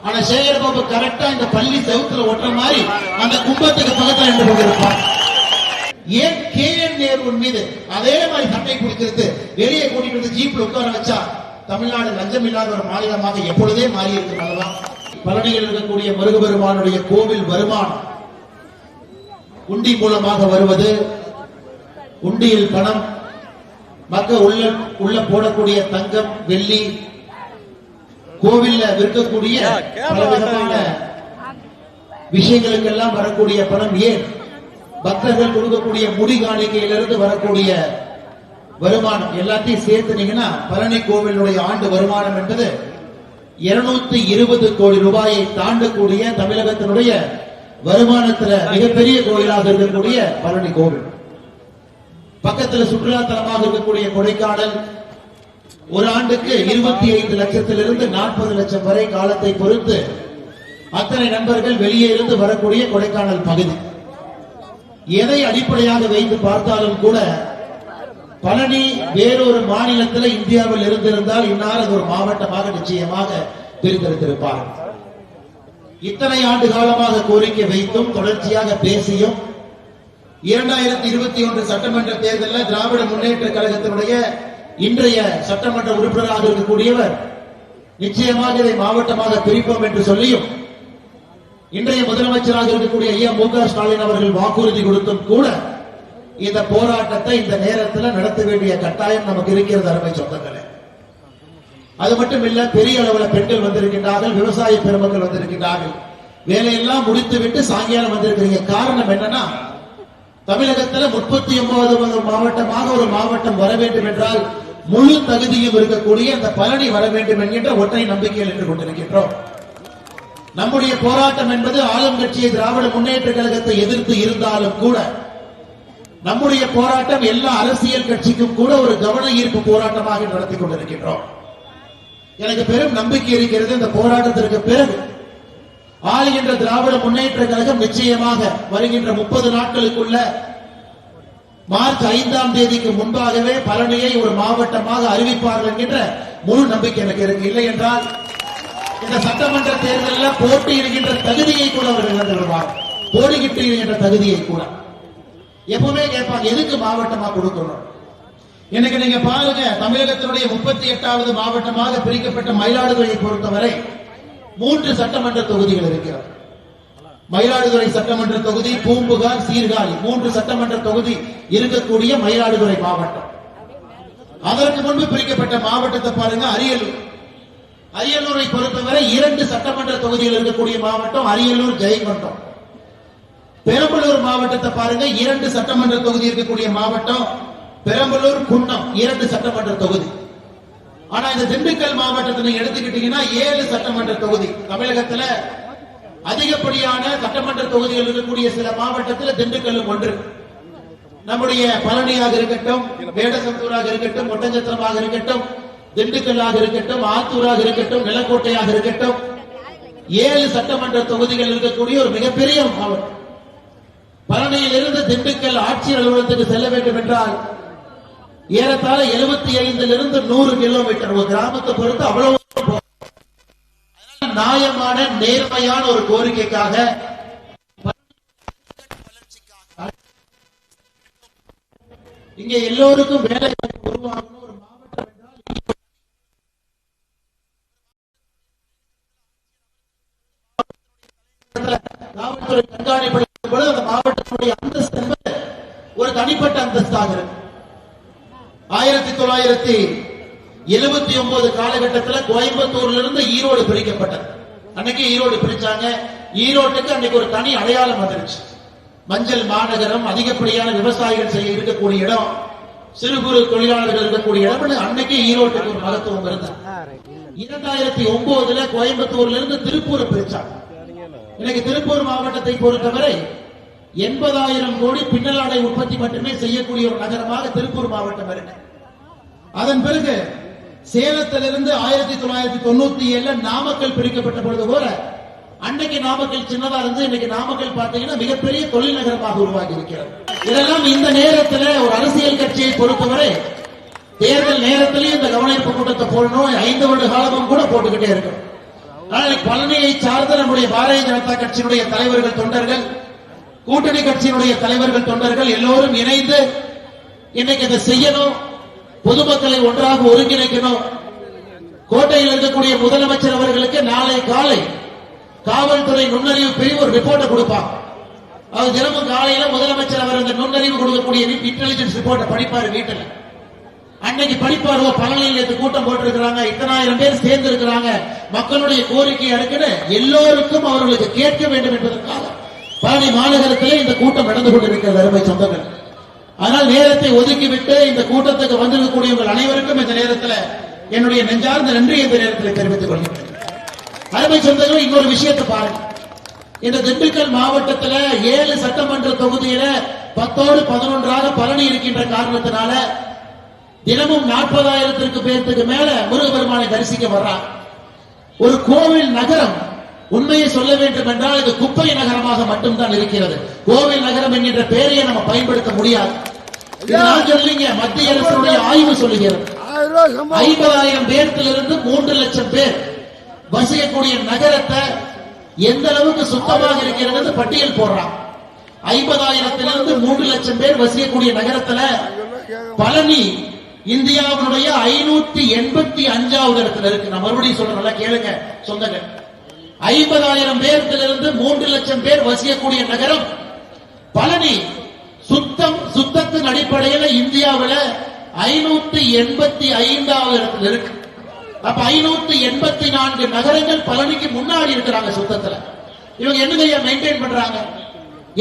ஆனா சேகர் பாபு கரெக்டா இந்த பள்ளி செவுத்துல ஒட்டுற மாதிரி அந்த கும்பத்துக்கு பக்கத்துல நின்று கொண்டிருப்பார். ஏன் KN நேரு மீது அதே மாதிரி சட்டை பிடிக்கிறது வெளியே கூட்டிட்டு வந்து ஜீப்ல உட்கார வச்சா தமிழ்நாடு லஞ்சம் இல்லாத ஒரு மாநிலமாக எப்பொழுதே மாறி இருக்கிறதா? பழனியில் இருக்கக்கூடிய முருகபெருமானுடைய கோவில் வருமானம் உண்டி மூலமாக வருவது, உண்டியில் பணம், மக்கள் உள்ள போடக்கூடிய தங்கம் வெள்ளி, கோவில்ல விற்கக்கூடிய பலவிதமான விஷயங்களுக்கெல்லாம் வரக்கூடிய பணம், ஏன் பக்தர்கள் கொடுக்கக்கூடிய முடி காணிக்கையிலிருந்து வரக்கூடிய வருமானம் எல்லாத்தையும் சேர்த்துனீங்கன்னா பழனி கோவிலுடைய ஆண்டு வருமானம் என்பது 220 கோடி ரூபாயை தாண்டக்கூடிய தமிழகத்தினுடைய வருமானத்தில் மிகப்பெரிய கோயிலாக இருக்கக்கூடிய பழனி கோவில். பக்கத்தில் சுற்றுலா தலமாக இருக்கக்கூடிய கொடைக்கானல் ஒரு ஆண்டுக்கு 25 லட்சத்திலிருந்து 40 லட்சம் வரை காலத்தை பொறுத்து அத்தனை நண்பர்கள் வெளியே இருந்து வரக்கூடிய கொடைக்கானல் பகுதி. எதை அடிப்படையாக வைத்து பார்த்தாலும் கூட பழனி வேறொரு மாநிலத்தில் இந்தியாவில் இருந்திருந்தால் இன்னார் அது ஒரு மாவட்டமாக நிச்சயமாக பிரித்தெடுத்திருப்பார். இத்தனை ஆண்டு காலமாக கோரிக்கை வைத்தும் தொடர்ச்சியாக பேசியும் 2021 சட்டமன்ற தேர்தலில் திராவிட முன்னேற்ற கழகத்தினுடைய இன்றைய சட்டமன்ற உறுப்பினராக இருக்கக்கூடியவர் நிச்சயமாக இதை மாவட்டமாக பிரிப்போம் என்று சொல்லியும் இன்றைய முதலமைச்சராக இருக்கக்கூடிய ஐயா மு.க. ஸ்டாலின் அவர்கள் வாக்குறுதி கொடுத்தும் கூட இந்த போராட்டத்தை இந்த நேரத்தில் நடத்த வேண்டிய கட்டாயம் நமக்கு இருக்கிறது. அருமை சொந்தங்களே, அது மட்டும் இல்ல, பெரிய அளவில் பெண்கள் வந்திருக்கின்றார்கள், விவசாய பெருமக்கள் வந்திருக்கின்றார்கள், வேலையெல்லாம் முடித்துவிட்டு சாயங்காலம் வந்திருக்கிறீங்க. காரணம் என்னன்னா தமிழகத்தில் 39 மாவட்டமாக ஒரு மாவட்டம் வர வேண்டும் என்றால் முழு தகுதியும் இருக்கக்கூடிய அந்த பழனி வர வேண்டும் என்கின்ற ஒற்றை நம்பிக்கையில் நின்று கொண்டிருக்கின்றோம். நம்முடைய போராட்டம் என்பது ஆளும் கட்சியை திராவிட முன்னேற்ற கழகத்தை எதிர்த்து இருந்தாலும் கூட நம்முடைய போராட்டம் எல்லா அரசியல் கட்சிக்கும் கூட ஒரு கவன ஈர்ப்பு போராட்டமாக நடத்தி கொண்டிருக்கின்றோம். எனக்கு பெரும் நம்பிக்கை இருக்கிறது. இந்த போராட்டத்திற்கு பிறகு ஆளுகின்ற திராவிட முன்னேற்ற கழகம் நிச்சயமாக வருகின்ற 30 நாட்களுக்குள்ள மார்ச் 5ஆம் தேதிக்கு முன்பாகவே பழனியை ஒரு மாவட்டமாக அறிவிப்பார்கள் என்கின்ற முழு நம்பிக்கை எனக்கு இருக்கு. இல்லை என்றால் இந்த சட்டமன்ற தேர்தலில் போட்டியிடுகின்ற தகுதியை கூட அவர்கள் இழந்து விடுவார். போட்டியிடுகின்ற தகுதியை கூட எப்பவுமே கேட்பாங்க, எதுக்கு மாவட்டமா கொடுக்கணும்? எனக்கு நீங்க பாருங்க, தமிழகத்தினுடைய 38வது மாவட்டமாக பிரிக்கப்பட்ட மயிலாடுதுறையை பொறுத்தவரை 3 சட்டமன்ற தொகுதிகள் இருக்கிறது. மயிலாடுதுறை சட்டமன்ற தொகுதி, பூம்புகார், சீர்காழி 3 சட்டமன்ற தொகுதி இருக்கக்கூடிய மயிலாடுதுறை மாவட்டம். அதற்கு முன்பு பிரிக்கப்பட்ட மாவட்டத்தை பாருங்க, அரியலூர். அரியலூரை பொறுத்தவரை 2 சட்டமன்ற தொகுதிகள் இருக்கக்கூடிய மாவட்டம் அரியலூர், ஜெயங்கொண்டம். பெரம்பலூர் மாவட்டத்தை பாருங்க, 2 சட்டமன்ற தொகுதி இருக்கக்கூடிய மாவட்டம் பெரம்பலூர், குன்னம் 2 சட்டமன்ற தொகுதி. ஆனா இந்த திண்டுக்கல் மாவட்டத்தை எடுத்துக்கிட்டீங்கன்னா 7 சட்டமன்ற தொகுதி. தமிழகத்தில் அதிகப்படியான சட்டமன்ற தொகுதிகள் இருக்கக்கூடிய சில மாவட்டத்தில் திண்டுக்கல்லும் ஒன்று. நம்முடைய பழனியாக இருக்கட்டும், வேடசந்தூராக இருக்கட்டும், ஒட்டஞ்சத்திரமாக இருக்கட்டும், திண்டுக்கல்லாக இருக்கட்டும், ஆத்தூராக இருக்கட்டும், நிலக்கோட்டையாக இருக்கட்டும், 7 சட்டமன்ற தொகுதிகள் இருக்கக்கூடிய ஒரு மிகப்பெரிய மாவட்டம். பழனியில் இருந்து திண்டுக்கல் ஆட்சியர் அலுவலகத்துக்கு செல்ல வேண்டும் என்றால் ஏறத்தாழ 75 100 கிலோமீட்டர். ஒரு கிராமத்தை பொறுத்து அவ்வளவு. நியாயமான நேர்மையான ஒரு கோரிக்கைக்காக இங்க எல்லோருக்கும் வேலை உருவாகணும். ஒரு மாவட்டம் என்றால் காவல்துறை கண்காணிப்பு பொழுது அந்த மாவட்டத்தினுடைய அந்தஸ்து என்பது ஒரு தனிப்பட்ட அந்தஸ்தாக இருக்கு. 1979 காலகட்டத்தில் கோயம்புத்தூர்ல இருந்து ஈரோடு பிரிக்கப்பட்டது. அன்னைக்கு ஈரோடு பிரிச்சாங்க. ஈரோட்டுக்கு அன்னைக்கு ஒரு தனி அடையாளம் வந்துருச்சு. மஞ்சள் மாநகரம், அதிகப்படியான விவசாயிகள் செய்ய இருக்கக்கூடிய இடம், சிறு குறு தொழிலாளர்கள் இருக்கக்கூடிய இடம். அன்னைக்கு ஈரோட்டுக்கு ஒரு மகத்துவம் இருந்தது. 2009 கோயம்புத்தூர்ல இருந்து திருப்பூர் பிரிச்சாங்க. இன்னைக்கு திருப்பூர் மாவட்டத்தை பொறுத்தவரை 80,000 கோடி பின்னலாடை உற்பத்தி மட்டுமே செய்யக்கூடிய ஒரு நகரமாக திருப்பூர் மாவட்டம் இருக்கு. அதன் பிறகு சேலத்திலிருந்து 1997 நாமக்கல் பிரிக்கப்பட்ட பொழுது போல அன்னைக்கு நாமக்கல் சின்னதா இருந்து இன்னைக்கு நாமக்கல் பார்த்தீங்கன்னா மிகப்பெரிய தொழில் நகரமாக உருவாகி இருக்கிறது. இதெல்லாம் இந்த நேரத்தில் ஒரு அரசியல் கட்சியை பொறுத்தவரை தேர்தல் நேரத்திலேயே இந்த கவனிப்பு கூட்டத்தை போடணும். 5 வருட காலமும் கூட போட்டுக்கிட்டே இருக்கும். பழனியை சார்ந்த நம்முடைய பாரதிய ஜனதா கட்சியினுடைய தலைவர்கள் தொண்டர்கள், கூட்டணி கட்சியினுடைய தலைவர்கள் தொண்டர்கள் எல்லோரும் இணைந்து இன்னைக்கு இதை செய்யணும். பொதுமக்களை ஒன்றாக ஒருங்கிணைக்கணும். கோட்டையில் இருக்கக்கூடிய முதலமைச்சர் அவர்களுக்கு நாளை காலை காவல்துறை நுண்ணறிவு பிரிவு ஒரு ரிப்போர்ட்டை கொடுப்பாங்க. அது தினமும் காலையில முதலமைச்சர் அவர் அந்த நுண்ணறிவு கொடுக்கக்கூடிய இன்டெலிஜென்ஸ் ரிப்போர்ட்டை படிப்பாரு வீட்டில். அன்னைக்கு படிப்பாரு, பழனியில் நேற்று கூட்டம் போட்டிருக்கிறாங்க, இத்தனாயிரம் பேர் சேர்ந்து இருக்கிறாங்க, மக்களுடைய கோரிக்கை அடுக்குன்னு எல்லோருக்கும் அவர்களுக்கு கேட்க வேண்டும் என்பதற்காக பழனி மாநகரத்திலே இந்த கூட்டம் நடந்து கொண்டிருக்கிறது அருமை சொந்தங்கள். ஆனால் நேரத்தை ஒதுக்கிவிட்டு இந்த கூட்டத்துக்கு வந்திருக்கக்கூடிய உங்கள் அனைவருக்கும் இந்த நேரத்தில் என்னுடைய நெஞ்சார்ந்த நன்றி இந்த நேரத்தில் தெரிவித்துக் கொள்கிறேன். அருமை சொந்தங்கள், இன்னொரு விஷயத்தை பாருங்க. இந்த திண்டுக்கல் மாவட்டத்தில் 7 சட்டமன்ற தொகுதியில 10ஓடு 11ஆக பழனி இருக்கின்ற காரணத்தினால தினமும் 40,000 பேருக்கு மேல முருகபெருமானை தரிசிக்க வர்றாங்க. ஒரு கோவில் நகரம் உண்மையை சொல்ல வேண்டும் என்றால் இது குப்பை நகரமாக மட்டும்தான் இருக்கிறது. கோவில் நகரம் என்கின்ற பெயரையே நம்ம பயன்படுத்த முடியாது. நான் சொல்லிங்க, மத்திய அரசுடைய ஆய்வு சொல்லுகிறது 50,000 பேர்த்திலிருந்து 3 லட்சம் பேர் வசிக்கக்கூடிய நகரத்தை எந்த அளவுக்கு சுத்தமாக இருக்கிறது பட்டியல் போடுறான். 50,000 3 லட்சம் பேர் வசிக்கக்கூடிய நகரத்துல பழனி இந்தியாவுடைய 585வது இடத்துல இருக்கு. நான் மறுபடியும் சொல்றேன், நல்லா கேளுங்க சொந்தங்கள். 50,000 பேர்த்திலிருந்து 3 லட்சம் பேர் வசிக்கக்கூடிய நகரம் பழனி சுத்தத்தின் அடிப்படையில் இந்தியாவில் 585வது இடத்துல இருக்கு. அப்ப 584 நகரங்கள் பழனிக்கு முன்னாடி இருக்கிறாங்க சுத்தத்துல. இவங்க என்ன மெயின்டைன் பண்றாங்க,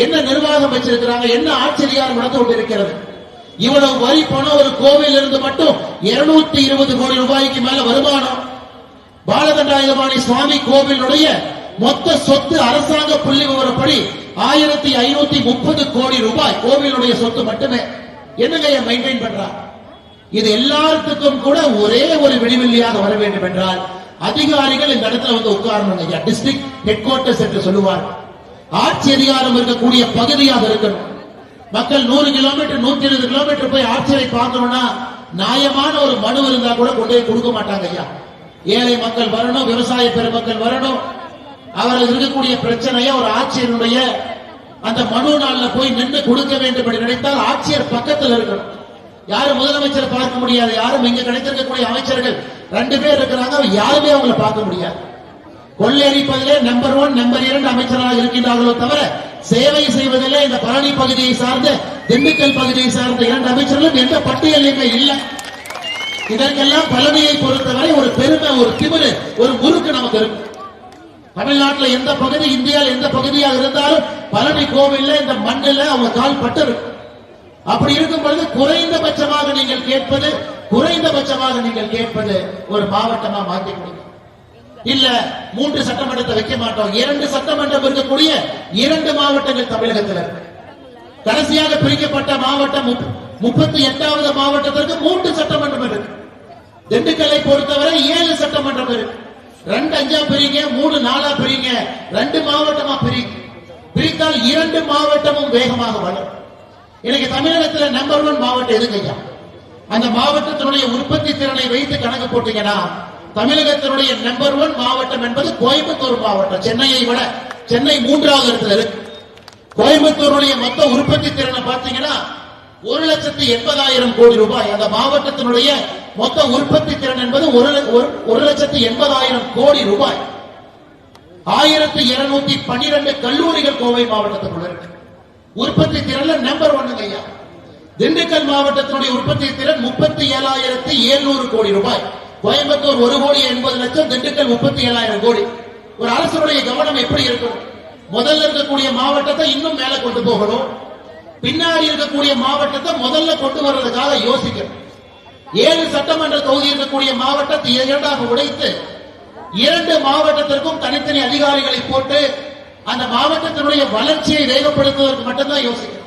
என்ன நிர்வாகம் வச்சிருக்கிறாங்க, என்ன ஆட்சி அதிகாரம் நடந்து கொண்டிருக்கிறது? இவ்வளவு வரி பணம் ஒரு கோவில் இருந்து மட்டும் 220 கோடி ரூபாய்க்கு மேல வருமானம். பாலதண்டாயுதபாணி சுவாமி கோவிலுடைய மொத்த சொத்து அரசாங்க புள்ளி விவரப்படி 1530 கோடி ரூபாய் கோவிலுடைய சொத்து மட்டுமே. என்னங்க மெயின்டைன் பண்றாங்க? இது எல்லாத்துக்கும் கூட ஒரே ஒரு விடிவெள்ளியாக வர வேண்டும் என்றால் அதிகாரிகள் இந்த இடத்துல வந்து உட்காரணும். டிஸ்ட்ரிக்ட் ஹெட் குவார்டர்ஸ் என்று சொல்லுவார். ஆட்சி அதிகாரம் இருக்கக்கூடிய பகுதியாக இருக்கணும். மக்கள் 100 கிலோமீட்டர் 120 கிலோமீட்டர் போய் ஆட்சியை பார்க்கணும்னா நியாயமான ஒரு மனு இருந்தா கூட கொண்டு போய் கொடுக்க மாட்டாங்க ஐயா. ஏழை மக்கள் வரணும், விவசாய பெருமக்கள் வரணும். அவர்கள் இருக்கக்கூடிய பிரச்சனையை ஒரு ஆட்சியருடைய அந்த மனு நாள்ல போய் நின்று கொடுக்க வேண்டும் என்று நினைத்தால் ஆட்சியர் பக்கத்தில் இருக்கணும். யாரும் முதலமைச்சரை பார்க்க முடியாது. யாரும் இங்க கிடைத்திருக்கக்கூடிய அமைச்சர்கள் 2 பேர் இருக்கிறாங்க, யாருமே அவங்களை பார்க்க முடியாது. கொள்ளையடிப்பதிலே நம்பர் 1 நம்பர் 2 அமைச்சராக இருக்கின்றார்களோ தவிர சேவை செய்வதிலே இந்த பழனி பகுதியை சார்ந்த திண்டுக்கல் பகுதியை சார்ந்த 2 அமைச்சர்களும் எந்த பட்டியலுமே இல்லை. இதற்கெல்லாம் பழனியை பொறுத்தவரை ஒரு பெருமை, ஒரு திமிரு, ஒரு முறுக்கு நமக்கு இருக்கு. தமிழ்நாட்டில் எந்த பகுதி, இந்தியாவில் எந்த பகுதியாக இருந்தாலும் பழனி கோவில்ல இந்த மண்ணில் அவங்க கால் பட்டு. அப்படி இருக்கும் பொழுது குறைந்தபட்சமாக நீங்கள் கேட்பது ஒரு மாவட்டமா மாற்றி கொடுங்க. இல்ல 3 சட்டமன்றத்தை வைக்க மாட்டோம், 2 சட்டமன்றம் இருக்கக்கூடிய 2 மாவட்டங்கள் தமிழகத்தில் இருக்கு. கடைசியாக பிரிக்கப்பட்ட மாவட்டம் 38வது மாவட்டத்திற்கு 3 சட்டமன்றம் இருக்கு. திண்டுக்கல்லை பொறுத்தவரை 7 சட்டமன்றம் இருக்கு. 2 5 பிரிங்க, 3 4 பிரிங்க, 2 மாவட்டமா பிரித்தால் 2 மாவட்டமும் வேகமாக வளரும். இன்னைக்கு தமிழகத்தில் நம்பர் 1 மாவட்டம் எதுக்கு ஐயா? அந்த மாவட்டத்தினுடைய உற்பத்தி திறனை வைத்து கணக்கு போட்டீங்கன்னா தமிழகத்தினுடைய நம்பர் 1 மாவட்டம் என்பது கோயம்புத்தூர் மாவட்டம். சென்னையை விட சென்னை 3வது இடத்துல இருக்கு. கோயம்புத்தூருடைய மொத்த உற்பத்தி திறனை பார்த்தீங்கன்னா 1,80,000 கோடி ரூபாய். அந்த மாவட்டத்தினுடைய மொத்த உற்பத்தி திறன் என்பது 1,80,000 கோடி ரூபாய். 1212 கல்லூரிகள் கோவை மாவட்டத்துக்குள்ள இருக்கு. உற்பத்தி திறன்ல நம்பர் 1 ஐயா. திண்டுக்கல் மாவட்டத்தினுடைய உற்பத்தி திறன் 37,700 கோடி ரூபாய். கோயம்புத்தூர் 1,80,00,000, திண்டுக்கல் 37,000 கோடி. ஒரு அரசுடைய கவனம் எப்படி இருக்கும்? முதல்ல இருக்கக்கூடிய மாவட்டத்தை இன்னும் மேல கொண்டு போகணும், பின்னாடி இருக்கக்கூடிய மாவட்டத்தை முதல்ல கொண்டு வர்றதுக்காக யோசிக்கணும். 7 சட்டமன்ற தொகுதி இருக்கக்கூடிய மாவட்டத்தை 2ஆக உடைத்து 2 மாவட்டத்திற்கும் தனித்தனி அதிகாரிகளை போட்டு அந்த மாவட்டத்தினுடைய வளர்ச்சியை வேகப்படுத்துவதற்கு மட்டும்தான் யோசிக்கணும்.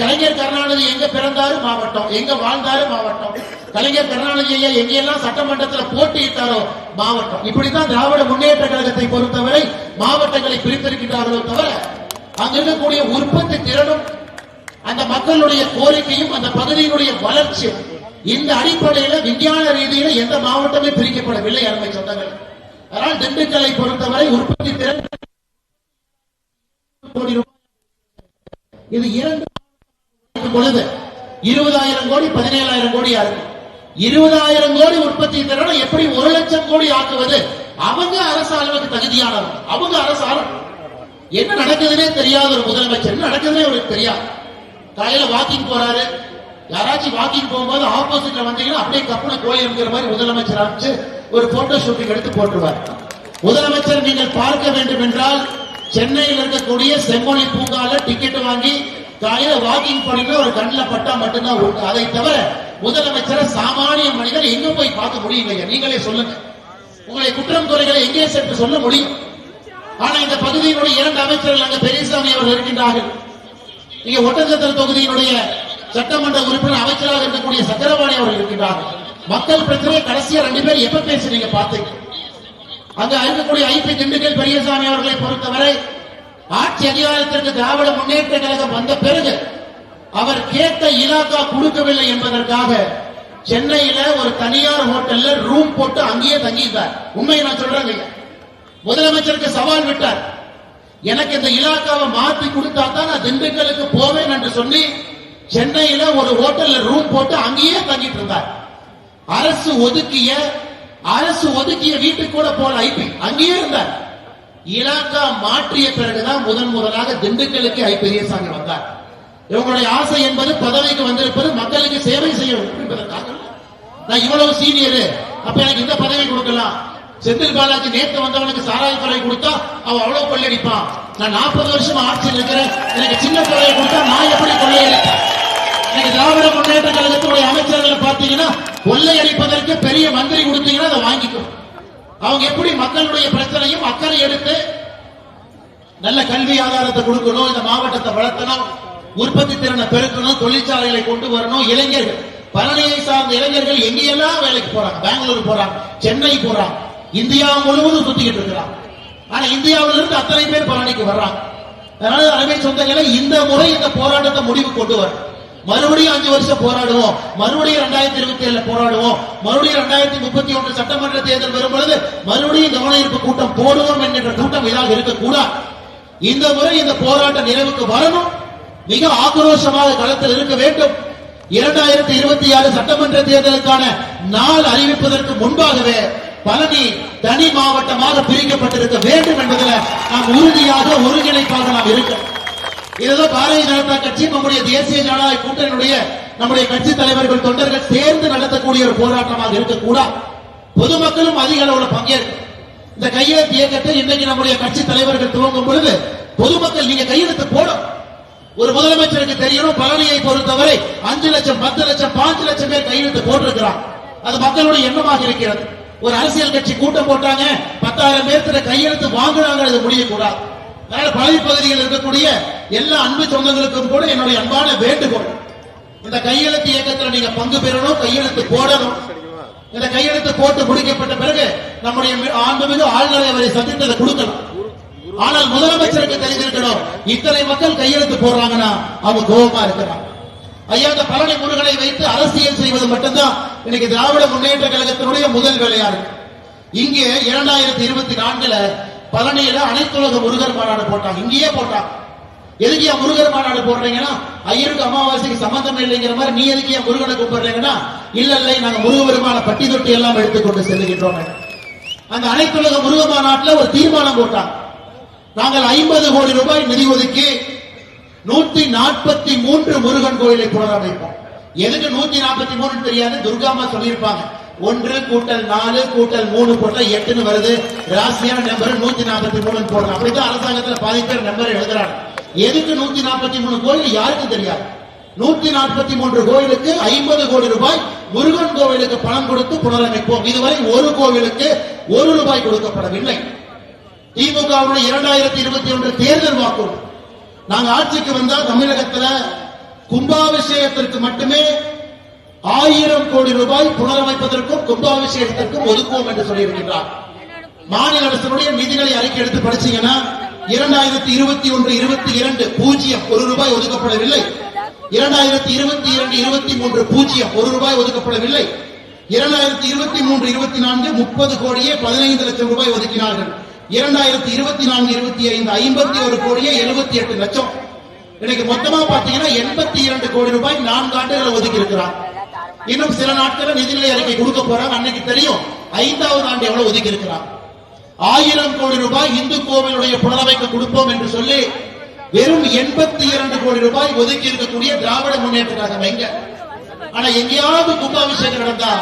கலைஞர் கருணாநிதி எங்க பிறந்தாரு மாவட்டம், எங்க வாழ்ந்தாரு மாவட்டம். கலைஞர் கருணாநிதி எங்கெல்லாம் சட்டமன்றத்தில் போட்டியிட்டாரோ மாவட்டம். இப்படித்தான் திராவிட முன்னேற்ற கழகத்தை பொறுத்தவரை மாவட்டங்களை பிரித்திருக்கின்றார்களோ தவிர அங்க இருக்கக்கூடிய உற்பத்தி திறனும் அந்த மக்களுடைய கோரிக்கையும் அந்த பகுதியினுடைய வளர்ச்சியும் இந்த அடிப்படையில் விஞ்ஞான ரீதியில் எந்த மாவட்டமே பிரிக்கப்படவில்லை. அருமை சொந்தங்கள், அதனால் திண்டுக்கலை பொறுத்தவரை உற்பத்தி திறன் கோடி ரூபாய். இது 2 பொழுது 20,000 கோடி 17,000 கோடி இருக்கு. 20,000 கோடி உற்பத்தி திறனை எப்படி 1 லட்சம் கோடி ஆக்குவது? அவங்க அரசு அளவுக்கு தகுதியானவர். அவங்க அரசு என்ன நடக்குதுன்னே தெரியாத ஒரு முதலமைச்சர், என்ன நடக்குதுன்னே அவருக்கு தெரியாது. காலையில வாக்கிங் போறாரு, யாராச்சும் வாக்கிங் போகும்போது ஆப்போசிட்ல வந்தீங்கன்னா அப்படியே கப்புன கோயிலுங்கிற மாதிரி முதலமைச்சர் அமைச்சு ஒரு போட்டோ ஷூட்டிங் எடுத்து போட்டுருவார். முதலமைச்சர் நீங்கள் பார்க்க வேண்டும் என்றால் சென்னையில் இருக்கக்கூடிய செம்மொழி பூங்கால டிக்கெட் வாங்கி காலையில வாக்கிங் பண்ணிட்டு ஒரு கண்ணில் பட்டா மட்டும்தான் உண்டு. அதை தவிர முதலமைச்சரை சாமானிய மனிதர் எங்க போய் பார்க்க முடியுங்க? நீங்களே சொல்லுங்க. உங்களை குற்றம் குறைகளை எங்கே சென்று சொல்ல முடியும்? ஆனா இந்த பகுதியினுடைய 2 அமைச்சர்கள் அங்க பெரியசாமி அவர்கள் இருக்கின்றார்கள். இங்க ஒட்டஞ்சத்திர தொகுதியினுடைய சட்டமன்ற உறுப்பினர் அமைச்சராக இருக்கக்கூடிய சக்கரபாணி அவர்கள் இருக்கின்றார்கள். மக்கள் பிரச்சனையை கடைசியா 2 பேர் எப்ப பேசுறீங்க பார்த்தீங்க? அங்க இருக்கக்கூடிய ஐபி திண்டுக்கல் பெரியசாமி அவர்களை பொறுத்தவரை ஆட்சி அதிகாரத்திற்கு திராவிட முன்னேற்ற கழகம் வந்த பிறகு அவர் கேட்ட இலாக்கா கொடுக்கவில்லை என்பதற்காக சென்னையில ஒரு தனியார் ஹோட்டல்ல ரூம் போட்டு அங்கேயே தங்கியிருந்தார். உண்மையை நான் சொல்றேங்க. முதலமைச்சருக்கு சவால் விட்டார். எனக்கு இந்த இலாக்காவை மாற்றி கொடுத்தா தான் நான் திண்டுக்கலுக்கு போவேன் என்று சொல்லி சென்னையில ஒரு ஹோட்டல்ல ரூம் போட்டு அங்கேயே தங்கிட்டு இருந்தார். அரசு ஒதுக்கிய வீட்டுக்கு கூட போல ஐபி அங்கேயே இருந்தார். இலாக்கா மாற்றிய பிறகுதான் முதலாக திண்டுக்கலுக்கு ஐ பெரியசாமி வந்தார். இவங்களுடைய ஆசை என்பது பதவிக்கு வந்திருப்பது மக்களுக்கு சேவை செய்ய என்பதற்காக. நான் இவ்வளவு சீனியர், அப்ப எனக்கு இந்த பதவி கொடுக்கலாம். செந்தில் பாலாஜி நேற்று வந்தவனுக்கு சாராய துறை கொடுத்தா அவன் அவ்வளவு கொள்ளையடிப்பான். நான் 40 வருஷம் ஆட்சியில் இருக்கிறேன், எனக்கு சின்ன துறையை கொடுத்தா நான் எப்படி கொள்ளையடிப்பேன்? எனக்கு திராவிட முன்னேற்ற கழகத்துடைய அமைச்சர்களை பார்த்தீங்கன்னா கொள்ளையடிப்பதற்கு பெரிய மந்திரி கொடுத்தீங்கன்னா அதை வாங்கிக்கும். அவங்க எப்படி மக்களுடைய பிரச்சனையும் அக்கறை எடுத்து நல்ல கல்வி ஆதாரத்தை கொடுக்கணும், இந்த மாவட்டத்தை வளர்த்தணும், உற்பத்தி திறனை பெருக்கணும், தொழிற்சாலைகளை கொண்டு வரணும். இளைஞர்கள், பழனியை சார்ந்த இளைஞர்கள் எங்கெல்லாம் வேலைக்கு போறாங்க, பெங்களூர் போறாங்க, சென்னை போறாங்க, இந்தியா முழுவதும் சுத்திக்கிட்டு இருக்கிறாங்க. ஆனா இந்தியாவிலிருந்து அத்தனை பேர் பழனிக்கு வர்றாங்க. அதனால அருமை சொந்தங்களை, இந்த முறை இந்த போராட்டத்தை முடிவு கொண்டு வர மறுபடியும் 5 வருஷம் போராடுவோம், மறுபடியும் 2027 போராடுவோம், மறுபடியும் 2031 சட்டமன்ற தேர்தல் வரும்பொழுது மறுபடியும் கவன ஈர்ப்பு கூட்டம் போடுவோம் என்கின்ற கூட்டம் இதாக இருக்கக்கூடாது. இந்த முறை இந்த போராட்ட நிறைவுக்கு வரணும். மிக ஆக்ரோஷமாக களத்தில் இருக்க வேண்டும். 2026 சட்டமன்ற தேர்தலுக்கான நாள் அறிவிப்பதற்கு முன்பாகவே பழனி தனி மாவட்டமாக பிரிக்கப்பட்டிருக்க வேண்டும் என்பதில் நாம் உறுதியாக ஒருங்கிணைப்பாக நாம் இருக்கிறோம். இதுதான் பாரதிய ஜனதா கட்சி, நம்முடைய தேசிய ஜனநாயக கூட்டணியுடைய நம்முடைய கட்சி தலைவர்கள், தொண்டர்கள் சேர்ந்து நடத்தக்கூடிய ஒரு போராட்டமாக இருக்கக்கூடாது. பொதுமக்களும் அதிக அளவில் பங்கேற்கும். இந்த கையெழுத்து இயக்கத்தை இன்றைக்கு நம்முடைய கட்சி தலைவர்கள் துவங்கும் பொழுது பொதுமக்கள் நீங்க கையெழுத்து போடும். ஒரு முதலமைச்சருக்கு தெரியணும், பழனியை பொறுத்தவரை 5 லட்சம் 10 லட்சம் 5 லட்சம் பேர் கையெழுத்து போட்டிருக்கிறார். அது மக்களுடைய எண்ணமாக இருக்கிறது. ஒரு அரசியல் கட்சி கூட்டம் போட்டாங்க, 10,000 பேர்த்திட்ட கையெழுத்து வாங்குறாங்க, அது முடியக்கூடாது. அதனால பழனி பகுதியில் இருக்கக்கூடிய எல்லா அன்பு சொந்தங்களுக்கும் கூட என்னுடைய அன்பான வேண்டுகோள், இந்த கையெழுத்து இயக்கத்தில் நீங்க பங்கு பெறணும், கையெழுத்து போடணும். இந்த கையெழுத்து போட்டு முடிக்கப்பட்ட பிறகு நம்முடைய ஆண்புமிகு ஆளுநரை அவரை சந்தித்ததை கொடுக்கணும். ஆனால் முதலமைச்சருக்கு தெரிந்திருக்கணும், இத்தனை மக்கள் கையெழுத்து போடுறாங்கன்னா அவங்க கோபமா இருக்கிறாங்க. ஐயா, இந்த பழனி முருகனை வைத்து அரசியல் செய்வது மட்டும்தான் இன்னைக்கு திராவிட முன்னேற்ற கழகத்தினுடைய முதல் வேலையா இருக்கு. இங்கே 2024 பழனியில அனைத்துலக முருகர் மாநாடு போட்டாங்க. இங்கேயே போட்டாங்க. எதுக்கு முருகர் மாநாடு போடுறீங்கன்னா, ஐயருக்கு அமாவாசைக்கு சம்பந்தம் இல்லைங்கிற மாதிரி நீ எதுக்கு முருகனை கூப்பிடுறீங்கன்னா, இல்ல நாங்க முருகபெருமான பட்டி தொட்டி எல்லாம் எடுத்துக்கொண்டு செல்லுகின்றோம். அந்த அனைத்துலக முருக மாநாட்டில் ஒரு தீர்மானம் போட்டாங்க. நாங்கள் 50 கோடி ரூபாய் நிதி ஒதுக்கி 143 முருகன் கோயிலை புனரமைப்போம். எதுக்கு 143 தெரியாது, துர்காமா சொல்லியிருப்பாங்க. 1 கூட்டல் 4 கூட்டல் 3 போட்டா 8 வருது. ராசியான நம்பர் 143 போடுறோம். அப்படித்தான் அரசாங்கத்தில் பாதி பேர் நம்பர் எழுதுறாங்க. எதுக்கு 143 கோயில் யாருக்கும் தெரியாது. 143 கோயிலுக்கு 50 கோடி ரூபாய் முருகன் கோவிலுக்கு பணம் கொடுத்து புனரமைப்போம். இதுவரை ஒரு கோவிலுக்கு 1 ரூபாய் கொடுக்கப்படவில்லை. திமுக 2021 தேர்தல் வாக்குறுதி, நாங்க ஆட்சிக்கு வந்தா தமிழகத்தில் கும்பாபிஷேகத்திற்கு மட்டுமே 1000 கோடி ரூபாய் புனரமைப்பதற்கும் கும்பாபிஷேகத்திற்கும் ஒதுக்குவோம் என்று சொல்லியிருக்கிறார். மாநில அரசுடைய நிதிநிலை அறிக்கை எடுத்து படிச்சீங்கன்னா 2021-22 பூஜ்ஜியம் 1 ரூபாய் ஒதுக்கப்படவில்லை. 2022-23 பூஜ்ஜியம் 1 ரூபாய் ஒதுக்கப்படவில்லை. 2023-24 30 கோடியே 15 லட்சம் ரூபாய் ஒதுக்கினார்கள். 2024-25 51 கோடியே 78 லட்சம். இன்னைக்கு மொத்தமா பாத்தீங்கன்னா 82 கோடி ரூபாய் 4 ஆண்டுகளை ஒதுக்கி இருக்கிறார். இன்னும் சில நாட்கள் நிதிநிலை அறிக்கை கொடுக்க போறாங்க, அன்னைக்கு தெரியும் 5வது ஆண்டு எவ்வளவு ஒதுக்கி இருக்கிறார். 1000 கோடி ரூபாய் இந்து கோவிலுடைய புனரமைக்க கொடுப்போம் என்று சொல்லி வெறும் 82 கோடி ரூபாய் ஒதுக்கி இருக்கக்கூடிய திராவிட முன்னேற்ற கழகம் எங்க? ஆனா எங்கேயாவது கும்பாபிஷேகம் நடந்தா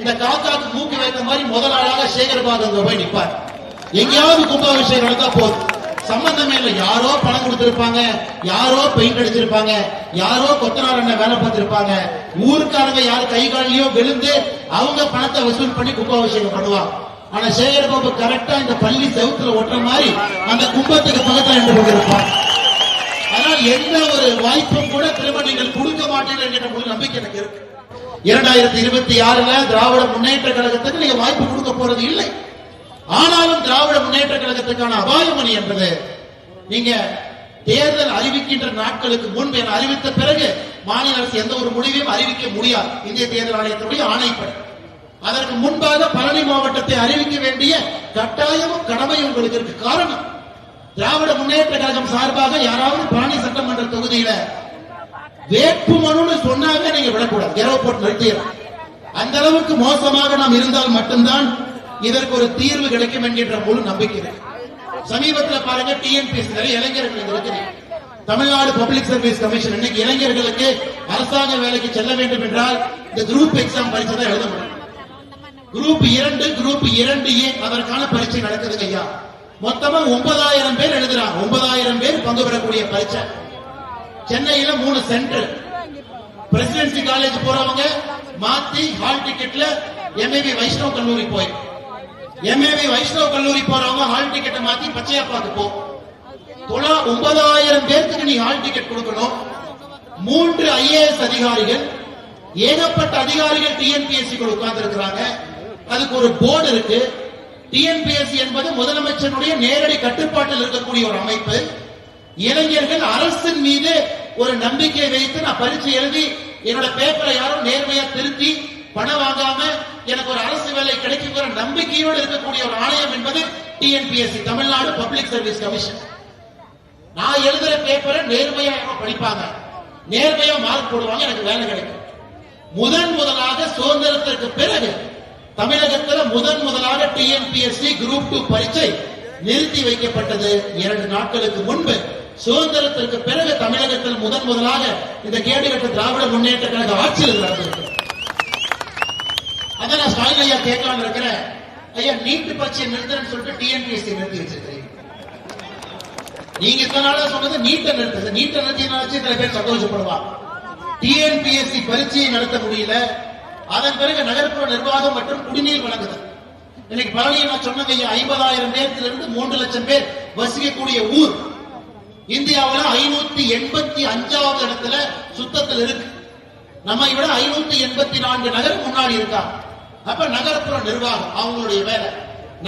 இந்த காக்காக்கு மூக்கு வைத்த மாதிரி முதல் ஆளாக சேகர்பாபு அங்க போய் நிற்பார். எங்கேயாவது கும்பாபிஷேகம் நடந்தா போதும், சம்பந்தமே இல்லை. யாரோ பணம் கொடுத்திருப்பாங்க, யாரோ பெயிண்ட் அடிச்சிருப்பாங்க, யாரோ கொத்தனார் என்ன வேலை பார்த்திருப்பாங்க, ஊருக்காரங்க யாரு கை காலிலையோ விழுந்து அவங்க பணத்தை வசூல் பண்ணி கும்பாபிஷேகம் பண்ணுவாங்க. ஆனா சேகர்பாபு கரெக்டா இந்த பள்ளி செவுத்துல ஒட்டுற மாதிரி அந்த கும்பத்துக்கு பக்கத்துல நின்று கொண்டிருப்பார். ஆனால் எந்த ஒரு வாய்ப்பும் கூட திரும்ப நீங்கள் கொடுக்க மாட்டீர்கள் என்கிற ஒரு நம்பிக்கை எனக்கு இருக்கு. 2026 திராவிட முன்னேற்ற கழகத்துக்கு நீங்க வாய்ப்பு கொடுக்க போறது இல்லை. ஆனாலும் திராவிட முன்னேற்ற கழகத்துக்கான அபாயமணி என்பது நீங்க தேர்தல் அறிவிக்கின்ற நாட்களுக்கு முன்பு என அறிவித்த பிறகு மாநில அரசு எந்த ஒரு முடிவையும் அறிவிக்க முடியாது. இந்திய தேர்தல் ஆணையத்தினுடைய ஆணைப்படி அதற்கு முன்பாக பழனி மாவட்டத்தை அறிவிக்க வேண்டிய கட்டாயமும் கடமையும் உங்களுக்கு இருக்கு. காரணம், திராவிட முன்னேற்ற கழகம் சார்பாக யாராவது பழனி சட்டமன்ற தொகுதியில வேட்புமனு சொன்னாங்க நீங்க விடக்கூடாது, இரவு போட்டு நிறுத்திடலாம். அந்த அளவுக்கு மோசமாக நாம் இருந்தால் மட்டும்தான் இதற்கு ஒரு தீர்வு கிடைக்கும் என்கின்ற முழு நம்பிக்கை. சமீபத்தில் பாருங்க, டிஎன்பிஎஸ்சி நிறைய இளைஞர்கள் இருக்கிறீங்க. தமிழ்நாடு பப்ளிக் சர்வீஸ் கமிஷன் இன்னைக்கு இளைஞர்களுக்கு அரசாங்க வேலைக்கு செல்ல வேண்டும் என்றால் இந்த குரூப் எக்ஸாம் பரீட்சை தான் எழுத முடியும். குரூப் 2, குரூப் 2A அதற்கான பரீட்சை நடக்குதுங்க ஐயா. மொத்தமா 9000 பேர் எழுதுறாங்க. 9000 பேர் பங்கு பெறக்கூடிய பரீட்சை. சென்னையில 3 சென்டர். பிரசிடென்சி காலேஜ் போறவங்க மாத்தி ஹால் டிக்கெட்ல எம்ஏவி வைஷ்ணவ கல்லூரி போய், எம்ஏவி வைஷ்ணவ கல்லூரி போறவங்க ஹால் டிக்கெட்டை மாத்தி பச்சையப்பாக்கு போ. 9000 பேருக்கு நீ ஹால் டிக்கெட் கொடுக்கணும். 3 IAS அதிகாரிகள், ஏகப்பட்ட அதிகாரிகள் டிஎன்பிஎஸ்சி உட்கார்ந்து இருக்கிறாங்க. அதுக்கு ஒரு போர்டு இருக்கு. டிஎன்பிஎஸ்சி என்பது முதலமைச்சருடைய நேரடி கட்டுப்பாட்டில் இருக்கக்கூடிய ஒரு அமைப்பு. இளைஞர்கள் அரசின் மீது ஒரு நம்பிக்கை வைத்து நான் பரீட்சை எழுதி என்னோட பேப்பரை யாரும் நேர்மையா திருத்தி பணம் வாங்காம எனக்கு ஒரு அரசு வேலை கிடைக்குங்கிற நம்பிக்கையோடு இருக்கக்கூடிய ஒரு ஆணையம் என்பது TNPSC, Tamil Nadu public service commission. நான் எழுதுற பேப்பரை நேர்மையா படிப்பாங்க, நேர்மையா மார்க் போடுவாங்க, எனக்கு வேலை கிடைக்கும். முதலாக சுதந்திரத்திற்கு பிறகு தமிழகத்தில் முதலாக டிஎன்பிஎஸ்சி குரூப் 2 பரீட்சை நிறுத்தி வைக்கப்பட்டது 2 நாட்களுக்கு முன்பு. சுதந்திரத்திற்கு பிறகு தமிழகத்தில் முதலாக இந்த கேடுகட்ட திராவிட முன்னேற்ற கழக ஆட்சியில் நடந்திருக்கு. அதான் நான் ஸ்டாலின் ஐயா கேட்கலான்னு இருக்கிறேன். ஐயா, நீட்டு பரீட்சை நிறுத்துறேன்னு சொல்லிட்டு டிஎன்பிஎஸ்சி நிறுத்தி வச்சிருக்கீங்க. நீங்க இத்தனை நாளா சொன்னது நீட்டை நிறுத்துது. நீட்டை நிறுத்தினாச்சு சில பேர் சந்தோஷப்படுவாங்க. டிஎன்பிஎஸ்சி பரீட்சையை நடத்த முடியல. அதன் பிறகு நகர்ப்புற நிர்வாகம் மற்றும் குடிநீர் வழங்குதல். இன்னைக்கு பழனியை நான் சொன்னது 50,000 பேர்த்திலிருந்து 3 லட்சம் பேர் வசிக்கக்கூடிய ஊர். இந்தியாவில் 585வது இடத்துல சுத்தத்தில் இருக்கு. நம்ம விட 584 நகரம் முன்னாடி இருக்கா. அப்ப நகர்ப்புற நிர்வாகம் அவங்களுடைய வேலை.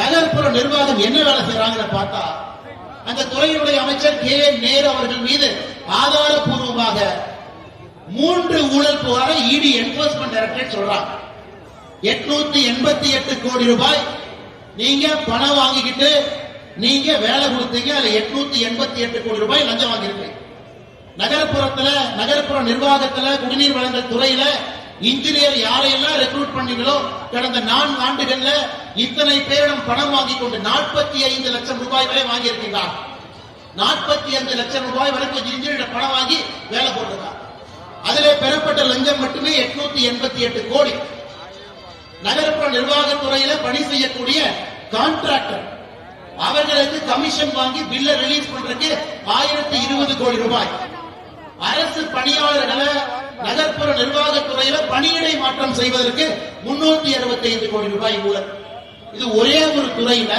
நகர்ப்புற நிர்வாகம் என்ன வேலை செய்யறாங்க பார்த்தா, அந்த துறையினுடைய அமைச்சர் KN நேரு அவர்கள் மீது ஆதாரப்பூர்வமாக 3 ஊழல் புகாரை இடி என்போர்ஸ்மென்ட் டைரக்டரேட் சொல்றாங்க. 888 கோடி ரூபாய் நீங்க பணம் வாங்கிக்கிட்டு நீங்க வேலை கொடுத்தீங்க. அதுல 888 கோடி ரூபாய் லஞ்சம் வாங்கியிருக்கீங்க. நகர்ப்புற நிர்வாகத்துல குடிநீர் வழங்கல் துறையில இன்ஜினியர் யாரையெல்லாம் ரெக்ரூட் பண்ணீங்களோ கடந்த 4 ஆண்டுகள்ல இத்தனை பேரிடம் பணம் வாங்கி கொண்டு 45 லட்சம் ரூபாய் வரை வாங்கியிருக்கிறார். 45 லட்சம் ரூபாய் வரைக்கும் இன்ஜினியர் பணம் வாங்கி வேலை போட்டிருக்காங்க. அதிலே பெறப்பட்ட லஞ்சம் மட்டுமே 888 கோடி. நகர்ப்புற நிர்வாகத்துறையில பணி செய்யக்கூடிய கான்ட்ராக்டர் அவர்களுக்கு கமிஷன் வாங்கி பில்ல ரிலீஸ் பண்றதுக்கு 1020 கோடி ரூபாய். அரசு பணியாளர்களை நகர்ப்புற நிர்வாகத்துறையில பணியிடை மாற்றம் செய்வதற்கு 365 கோடி ரூபாய் ஊழல். இது ஒரே ஒரு துறையில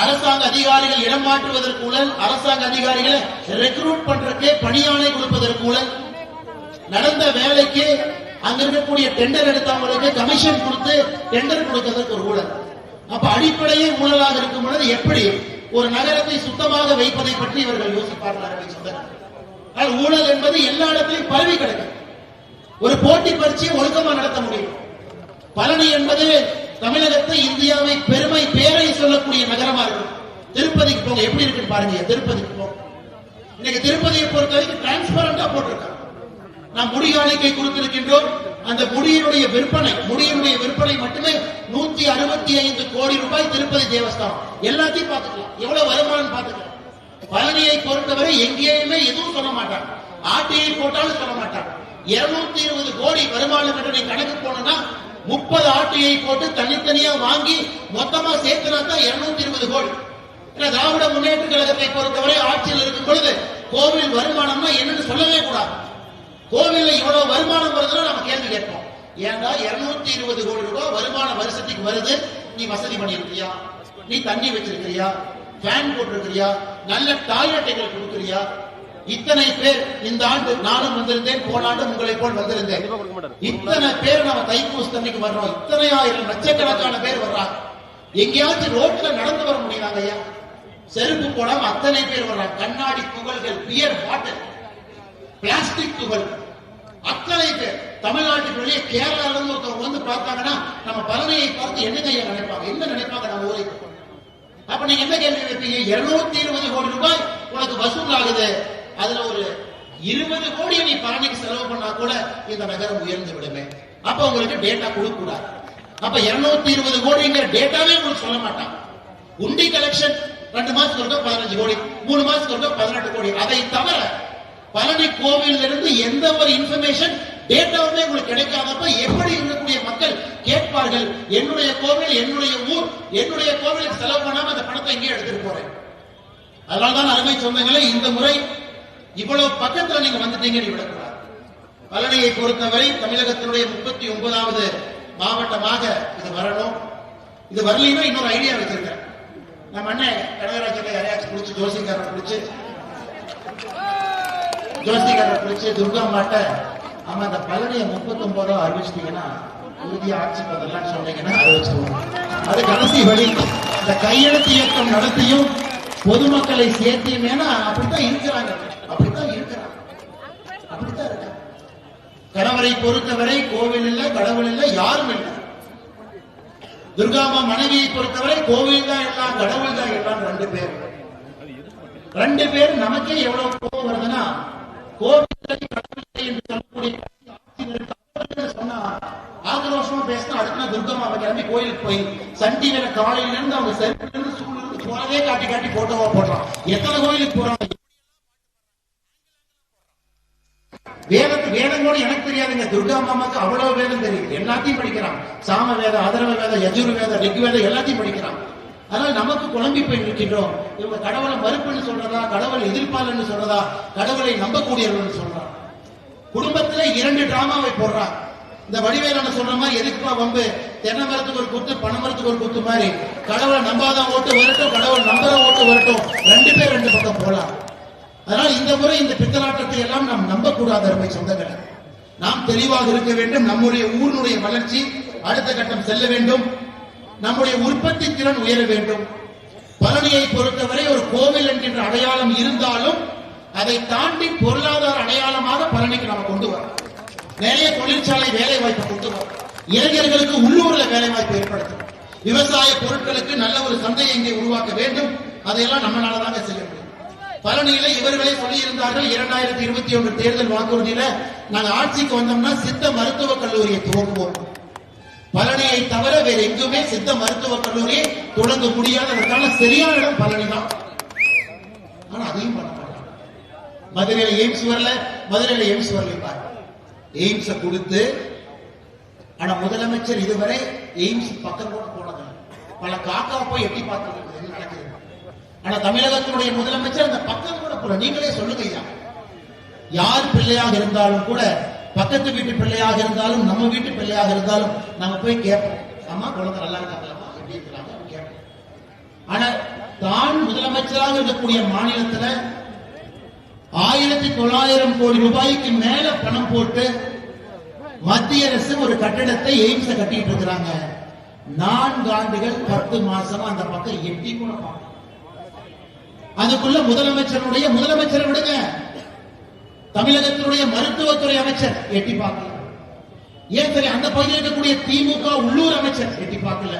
அரசாங்க அதிகாரிகள் இடம் மாற்றுவதற்கு ஊழல், அரசாங்க அதிகாரிகளை ரெக்ரூட் பண்றதுக்கு பணியாளை கொடுப்பதற்கு ஊழல், நடந்த வேலைக்கு அங்க இருக்கக்கூடிய டெண்டர் எடுத்தவங்களுக்கு கமிஷன் கொடுத்து டெண்டர் கொடுக்கிறதுக்கு ஒரு ஊழல். அப்ப அடிப்படையே ஊழலாக இருக்கும் பொழுது எப்படி ஒரு நகரத்தை சுத்தமாக வைப்பதை பற்றி இவர்கள் யோசிப்பார்கள். ஊழல் என்பது எல்லா இடத்திலும் பரவி கிடக்கும். ஒரு போட்டி பரீட்சையை ஒழுக்கமா நடத்த முடியும். பழனி என்பது தமிழகத்தை இந்தியாவை பெருமை பேரை சொல்லக்கூடிய நகரமா இருக்கும். திருப்பதிக்கு போங்க, எப்படி இருக்குன்னு பாருங்க. திருப்பதிக்கு போங்க, இன்னைக்கு திருப்பதியை பொறுத்த வரைக்கும் டிரான்ஸ்பரண்டா போட்டிருக்காங்க. நாம் முடி காணிக்கை கொடுத்திருக்கின்றோம். அந்த முடியினுடைய விற்பனை மட்டுமே 165 கோடி ரூபாய். திருப்பதி தேவஸ்தானம் எல்லாத்தையும் பார்த்துக்கலாம், எவ்வளவு வருமானம் பார்த்துக்கலாம். பழனியை பொறுத்தவரை எங்கேயுமே எதுவும் சொல்ல மாட்டாங்க, ஆட்டையை போட்டாலும் சொல்ல மாட்டாங்க. 220 கோடி வருமானம் என்று நீ கணக்கு போனா 30 ஆட்டையை போட்டு தனித்தனியா வாங்கி மொத்தமா சேர்த்துனா தான் 220 கோடி. திராவிட முன்னேற்ற கழகத்தை பொறுத்தவரை ஆட்சியில் இருக்கும் பொழுது கோவில் வருமானம்னா என்னன்னு சொல்லவே கூடாது. கோவில்ல இவ்வளவு வருமானம் வருதுன்னா நம்ம கேள்வி கேட்போம். ஏன்டா 220 கோடி ரூபாய் வருமானம் வருஷத்துக்கு வருது, நீ வசதி பண்ணிருக்கியா, நீ தண்ணி வச்சிருக்கிறியா, ஃபேன் போட்டிருக்கிறியா, நல்ல டாய்லெட்டுகள் கொடுக்கிறியா? இத்தனை பேர் இந்த ஆண்டு நானும் வந்திருந்தேன், போன ஆண்டு உங்களை போல் வந்திருந்தேன். இத்தனை பேர் நம்ம தைப்பூசத்தன்னைக்கு வர்றோம், இத்தனை ஆயிரம் லட்சக்கணக்கான பேர் வர்றாங்க. எங்கேயாச்சும் ரோட்ல நடந்து வர முடியுதாங்க ஐயா? செருப்பு போடாம அத்தனை பேர் வர்றாங்க. கண்ணாடி துகள்கள், பியர் பாட்டில், பிளாஸ்டிக் துகள், அத்தனை பேர். தமிழ்நாட்டுக்கு வெளியே கேரளால இருந்து ஒருத்தவங்க வந்து பார்த்தாங்கன்னா நம்ம பழனியை பார்த்து என்னங்க நினைப்பாங்க, என்ன நினைப்பாங்க நம்ம ஊரை? அப்ப நீங்க என்ன கேள்வி வைப்பீங்க? 220 கோடி ரூபாய் உனக்கு வசூல் ஆகுது, அதுல ஒரு 20 கோடியை நீ பழனிக்கு செலவு பண்ணா கூட இந்த நகரம் உயர்ந்து விடுமே. அப்ப உங்களுக்கு டேட்டா கொடுக்க கூடாது. அப்ப 220 கோடிங்கிற டேட்டாவே உங்களுக்கு சொல்ல மாட்டாங்க. உண்டி கலெக்ஷன் 2 மாசத்துக்கு ஒருக்கா 15 கோடி, 3 மாசத்துக்கு ஒருக்கா 18 கோடி. அதை தவிர பழனி கோவில் இருந்து எந்த ஒரு இன்ஃபர்மேஷன் டேட்டாவுமே உங்களுக்கு கிடைக்காதப்ப எப்படி இருக்கக்கூடிய மக்கள் கேட்பார்கள், என்னுடைய கோவில், என்னுடைய ஊர், என்னுடைய கோவிலுக்கு செலவு பண்ணாம அந்த பணத்தை எங்கே எடுத்துட்டு போறேன்? அதனால்தான் அருமை சொந்தங்களே, இந்த முறை இவ்வளவு பக்கத்துல நீங்க வந்துட்டீங்கன்னு விடக்கூடாது. பழனியை பொறுத்தவரை தமிழகத்தினுடைய 39வது மாவட்டமாக இது வரணும். இது வரலைன்னா இன்னொரு ஐடியா வச்சிருக்கேன். நம்ம அண்ணன் கனகராஜனை யாரையாச்சும் பிடிச்சி ஜோசிகாரரை பிடிச்சி துர்கா மாட்ட, ஆமா அந்த பழனியை 39 அறிவிச்சிட்டீங்கன்னா உறுதியா ஆட்சி பண்ணலாம் சொன்னீங்கன்னா அறிவிச்சுவோம். அது கடைசி வழி. இந்த கையெழுத்து இயக்கம் நடத்தியும் பொதுமக்களை சேர்த்தியுமேனா அப்படித்தான் இருக்கிறாங்க, அப்படித்தான் இருக்கிறாங்க. கணவரை பொறுத்தவரை கோவில் இல்ல, கடவுள் இல்ல, யாரும் இல்லை. துர்காமா மனைவியை பொறுத்தவரை கோவில் தான் எல்லாம், கடவுள் தான் எல்லாம். 2 பேர் நமக்கே எவ்வளவு கோபம் வருதுன்னா, கோவில் கடவுள் என்று சொல்லக்கூடிய சொன்னா ஆக்ரோஷமா பேசினா அடுத்த துர்காமாவை கிளம்பி கோயிலுக்கு போய் சன் டிவியில காலையில இருந்து அவங்க செல்ஃபில இருந்து சூழ்நிலை போறதே காட்டி போட்டோவா போடுறான். எத்தனை கோயிலுக்கு போறாங்க? வேதம் கூட எனக்கு தெரியாதுங்க, துர்கா மாமாக்கு அவ்வளவு வேதம் தெரியும், எல்லாத்தையும் படிக்கிறான். சாம வேதம், அதர்வ வேதம், யஜுர் வேதம், ரிக் வேதம் எல்லாத்தையும் படிக்கிறான். அதனால நமக்கு குழம்பி போய் நிற்கின்றோம். இவங்க கடவுளை மறுப்புன்னு சொல்றதா, கடவுளை எதிர்ப்பாளன்னு சொல்றதா, கடவுளை நம்பக்கூடியவர்கள் சொல்றான். குடும்பத்துல 2 டிராமாவை போடுறான். இந்த வடிவேலன்னு சொல்ற மாதிரி எதுக்குப்பா வம்பு, தென்னை மரத்துக்கு ஒரு குத்து, பனை மரத்துக்கு ஒரு குத்து மாதிரி கடவுளை நம்பாதான் ஓட்டு வரட்டும், கடவுள் நம்புற ஓட்டு வரட்டும், 2 பேர் 2 பக்கம் போலாம். அதனால் இந்த முறை இந்த பித்தலாட்டத்தை எல்லாம் நாம் நம்பக்கூடாது. அருமை சொந்தங்களை, நாம் தெளிவாக இருக்க வேண்டும். நம்முடைய ஊரினுடைய வளர்ச்சி அடுத்த கட்டம் செல்ல வேண்டும். நம்முடைய உற்பத்தி திறன் உயர வேண்டும். பழனியை பொறுத்தவரை ஒரு கோவில் என்கின்ற அடையாளம் இருந்தாலும் அதை தாண்டி பொருளாதார அடையாளமாக பழனிக்கு நாம் கொண்டு வரோம். நிறைய தொழிற்சாலை வேலை வாய்ப்பு கொண்டு வரோம். இளைஞர்களுக்கு உள்ளூர்ல வேலை வாய்ப்பு ஏற்படுத்தும். விவசாய பொருட்களுக்கு நல்ல ஒரு சந்தையை இங்கே உருவாக்க வேண்டும். அதையெல்லாம் நம்மளாலதான் செய்ய முடியும். பழனியில இவர்களே சொல்லியிருந்தார்கள், 2021 தேர்தல் வாக்குறுதியில நாங்கள் ஆட்சிக்கு வந்தோம்னா சித்த மருத்துவக் கல்லூரியை துவங்குவோம். பழனியை தவிர வேற எங்குமே சித்த மருத்துவக் கல்லூரியை தொடங்க முடியாததற்கான சரியான இடம் பழனி தான். ஆனா அதையும் பண்ண மாட்டாங்க. மதுரையில எய்ம்ஸ் வரல. எய்ம்ஸ கொடுத்து, ஆனா முதலமைச்சர் இதுவரை எய்ம்ஸ் பக்கம் கூட போனது. பல காக்கா போய் எட்டி பார்த்து என்ன நடக்குது. ஆனா தமிழகத்தினுடைய முதலமைச்சர் அந்த பக்கம் கூட போல. நீங்களே சொல்லுங்க ஐயா, யார் பிள்ளையாக இருந்தாலும் கூட, பக்கத்து வீட்டு பிள்ளையாக இருந்தாலும், நம்ம வீட்டு பிள்ளையாக இருந்தாலும் நம்ம போய் கேட்போம், அம்மா குழந்தை நல்லா இருக்காங்களா, எப்படி இருக்கிறாங்க கேட்போம். ஆனா தான் முதலமைச்சராக இருக்கக்கூடிய மாநிலத்துல 1900 கோடி ரூபாய்க்கு மேல பணம் போட்டு மத்திய அரசு ஒரு கட்டிடத்தை எய்ம்ஸ கட்டிட்டு இருக்கிறாங்க. 4 ஆண்டுகள் 10 மாசமா அந்த பக்கம் எட்டி கூட பார்க்க. அதுக்குள்ள முதலமைச்சரை விடுங்க, தமிழகத்தினுடைய மருத்துவத்துறை அமைச்சர் எட்டி பார்க்கல. ஏன் சரி அந்த பகுதியில் இருக்கக்கூடிய திமுக உள்ளூர் அமைச்சர் எட்டி பார்க்கல,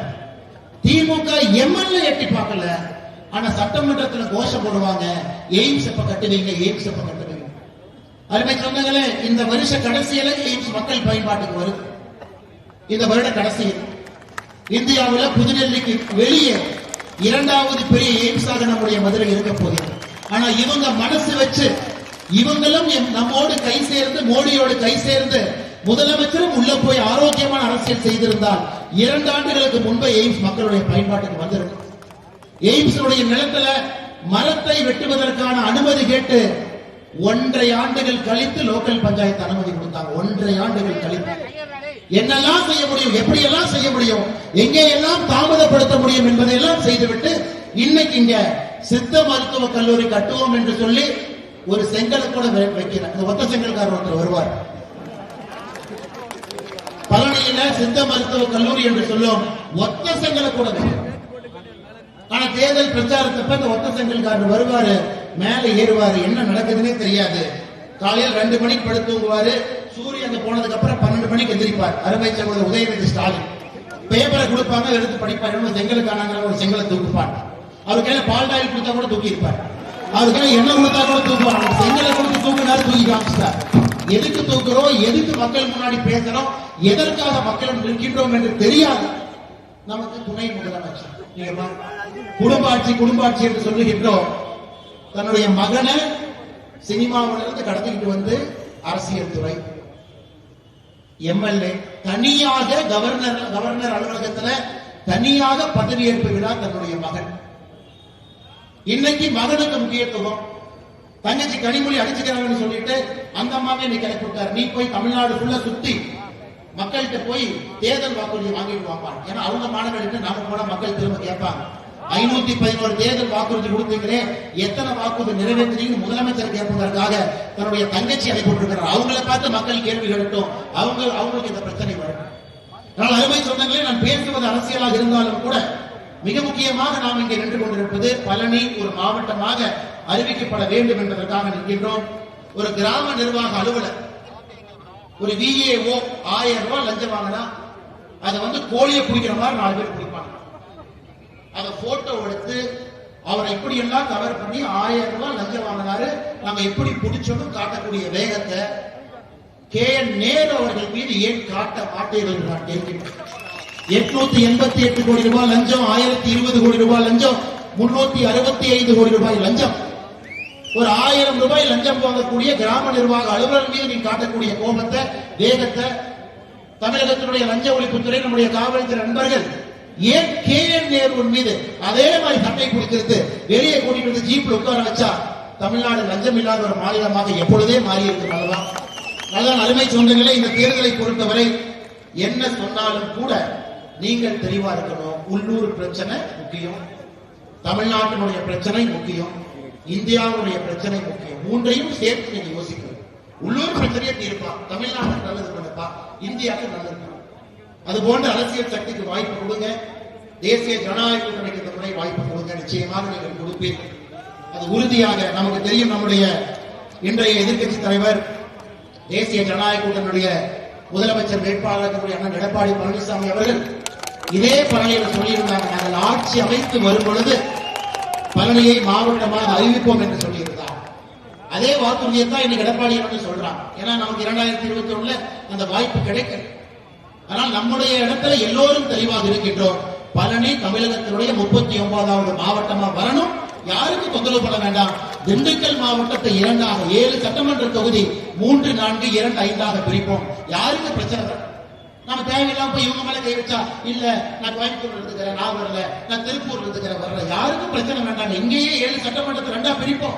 திமுக எம்எல்ஏ எட்டி பார்க்கல. ஆனா சட்டமன்றத்துல கோஷம் போடுவாங்க, எய்ம்ஸ் எப்ப கட்டுவீங்க, எய்ம்ஸ் எப்ப கட்டுவீங்க. அருமை சொந்தங்களே, இந்த வருஷ கடைசியில எய்ம்ஸ் மக்கள் பயன்பாட்டுக்கு வருது. இந்த வருட கடைசியில் இந்தியாவில் புதுடெல்லிக்கு வெளியே இரண்டாவது பெரிய எய்ம்ஸாக நம்முடைய மதுரை இருக்க போகிறது. ஆனா இவங்க மனசு வச்சு இவங்களும் நம்மோடு கை சேர்ந்து, மோடியோடு கை சேர்ந்து முதலமைச்சரும் உள்ள போய் ஆரோக்கியமான அரசியல் செய்திருந்தால் 2 ஆண்டுகளுக்கு முன்பே எய்ம்ஸ் மக்களுடைய பயன்பாட்டுக்கு வந்திருக்கும். எய்ம்ஸ் நிலத்துல மரத்தை வெட்டுவதற்கான அனுமதி கேட்டு 1.5 ஆண்டுகள் கழித்து லோக்கல் பஞ்சாயத்து அனுமதி கொடுத்தாங்க. 1.5 ஆண்டுகள் கழித்து என்னெல்லாம் செய்ய முடியும், எப்படி எல்லாம் செய்ய முடியும், எங்கே எல்லாம் தாமதப்படுத்த முடியும் என்பதையெல்லாம் செய்துவிட்டு இன்னைக்கு இங்க சித்த மருத்துவ கல்லூரி கட்டுவோம் என்று சொல்லி ஒரு செங்கலை கூட வைக்கிறேன். ஒத்த செங்கல்காரர் ஒருத்தர் வருவார். பழனியில சித்த மருத்துவ கல்லூரி என்று சொல்லும், ஒத்த செங்கலை கூட வைக்கிறேன். ஆனா தேர்தல் பிரச்சாரத்தப்ப இந்த ஒத்த செங்கல்காரர் வருவாரு, மேல ஏறுவாரு, என்ன நடக்குதுன்னே தெரியாது. காலையில் 2 மணிக்கு படுத்து தூங்குவாரு. சூரியன் போனதுக்கு அப்புறம் 12 மணிக்கு எந்திரிப்பார். அருமை சகோதரர் உதயநிதி ஸ்டாலின் பேப்பரை கொடுப்பாங்க, எடுத்து படிப்பார். செங்கலுக்கான ஒரு செங்கலை தூக்குப்பார். அவருக்கு பால் டாயில் கொடுத்தா கூட தூக்கி இருப்பார். அவருக்கு என்ன கொடுத்தா கூட தூக்குவார். செங்கலை கொடுத்து தூக்கினாரு, தூக்கி காமிச்சிட்டார். எதுக்கு தூக்குறோம், எதுக்கு மக்கள் முன்னாடி பேசுறோம், எதற்காக மக்கள் இருக்கின்றோம் என்று தெரியாது. நமக்கு துணை முதலமைச்சர் குடும்பாட்சி என்று சொல்லுகின்றோம். தன்னுடைய மகனை சினிமாவிலிருந்து கடத்திக்கிட்டு வந்து அரசியல் துறை எம்எல்ஏ தனியாக கவர்னர் அலுவலகத்தில் தனியாக பதவியேற்பு விழா தன்னுடைய மகன். இன்னைக்கு மகனுக்கு முக்கியத்துவம். தங்கச்சி கனிமொழி அடிச்சுக்கிறாங்கன்னு சொல்லிட்டு அந்த அம்மாவே நீ கிளப்பி விட்டார். நீ போய் தமிழ்நாடு ஃபுல்லா சுத்தி மக்கள்கிட்ட போய் தேர்தல் வாக்குறுதி வாங்கிட்டு வாப்பாங்க. ஏன்னா அவங்க மாணவர்களுக்கு நாம போன மக்கள் திரும்ப கேட்பாங்க, 511 தேர்தல் வாக்குறுதி கொடுத்தீங்களே, எத்தனை வாக்குறுதி நிறைவேற்றினீங்க முதலமைச்சர் கேட்பதற்காக தன்னுடைய தங்கச்சி அனுப்பிவிட்டிருக்கிறார். அவங்களை பார்த்து மக்கள் கேள்வி கேட்டும், அவங்களுக்கு இந்த பிரச்சனை வரும். ஆனால் அருமை சொந்தங்களே, நான் பேசுவது அரசியலாக இருந்தாலும் கூட மிக முக்கியமாக நாம் இங்கே நின்று கொண்டிருப்பது பழனி ஒரு மாவட்டமாக அறிவிக்கப்பட வேண்டும் என்பதற்காக நிற்கின்றோம். ஒரு கிராம நிர்வாக அலுவலர் ஒரு VAO 1000 ரூபாய் லஞ்சம் வாங்கினா அதை கோழியை குடிக்கிற மாதிரி 4 பேர் குடிப்பாங்க. அதை போட்டோ எடுத்து அவரை எப்படி எல்லாம் கவர் பண்ணி 1000 ரூபாய் லஞ்சம் வாங்கினாரு, நாங்க எப்படி பிடிச்சோம் காட்டக்கூடிய வேகத்தை KN நேரு அவர்கள் மீது ஏன் காட்ட மாட்டீர்கள் நான் கேட்கிறேன். 888 கோடி ரூபாய் லஞ்சம், 1020 கோடி ரூபாய் லஞ்சம், 365 கோடி ரூபாய் லஞ்சம். ஒரு 1000 ரூபாய் லஞ்சம் வாங்கக்கூடிய கிராம நிர்வாக அலுவலர் மீது நீ காட்டக்கூடிய கோபத்தை, வேகத்தை தமிழகத்தினுடைய லஞ்ச ஒழிப்புத்துறை நம்முடைய காவல்துறை நண்பர்கள் ஏன் KN நேரு மீது அதே மாதிரி சட்டை பிடிச்சிருந்து வெளியே கூட்டிட்டு வந்து ஜீப்ல உட்கார வச்சா தமிழ்நாடு லஞ்சம் இல்லாத ஒரு மாநிலமாக எப்பொழுதே மாறி இருக்கு. நல்லதான் அருமை சொந்தங்களே, இந்த தேர்தலை பொறுத்தவரை என்ன சொன்னாலும் கூட நீங்கள் தெளிவா இருக்கணும். உள்ளூர் பிரச்சனை முக்கியம், தமிழ்நாட்டினுடைய பிரச்சனை முக்கியம், இந்தியாவுடைய பிரச்சனை முக்கியம். 3ஐயும் சேர்த்து நீங்க யோசிக்கணும். உள்ளூர் பிரச்சனையை தீர்ப்பான், தமிழ்நாட்டுக்கு நல்லது பண்ணப்பா, இந்தியாவுக்கு நல்லது. அது போன்ற அரசியல் சக்திக்கு வாய்ப்பு கொடுங்க. தேசிய ஜனநாயக கூட்டணிக்கு இந்த முறை வாய்ப்பு கொடுங்க. நிச்சயமாக நீங்கள் கொடுப்பீர்கள், அது உறுதியாக நமக்கு தெரியும். நம்முடைய இன்றைய எதிர்க்கட்சி தலைவர் தேசிய ஜனநாயக கூட்டணியுடைய முதலமைச்சர் வேட்பாளர் அண்ணன் எடப்பாடி பழனிசாமி அவர்கள் இதே பழனியில் சொல்லியிருந்தாங்க, நாங்கள் ஆட்சி அமைத்து வரும் பொழுது பழனியை மாவட்டமாக அறிவிப்போம் என்று சொல்லியிருந்தார். அதே வாக்குறுதியை தான் இன்னைக்கு எடப்பாடி சொல்றாங்க. ஏன்னா நமக்கு 2021 அந்த வாய்ப்பு கிடைக்கும். ஆனால் நம்முடைய இடத்துல எல்லோரும் தெளிவாக இருக்கின்றோம். பழனி தமிழகத்தினுடைய 39வது மாவட்டமா வரணும். யாருக்கும் தொந்தரவு பண்ண வேண்டாம். திண்டுக்கல் மாவட்டத்தை 2ஆக 7 சட்டமன்ற தொகுதி 3, 4, 2, 5ஆக பிரிப்போம். யாருக்கு பிரச்சனை? நம்ம தேவையில்லாம போய் இவங்க மேல கை வச்சா இல்ல நான் கோயம்புத்தூர் இருந்துக்கிறேன், நான் வரல, நான் திருப்பூர் இருந்துக்கிறேன், வரல, யாருக்கும் பிரச்சனை வேண்டாங்க. இங்கேயே 7 சட்டமன்றத்தை 2ஆ பிரிப்போம்,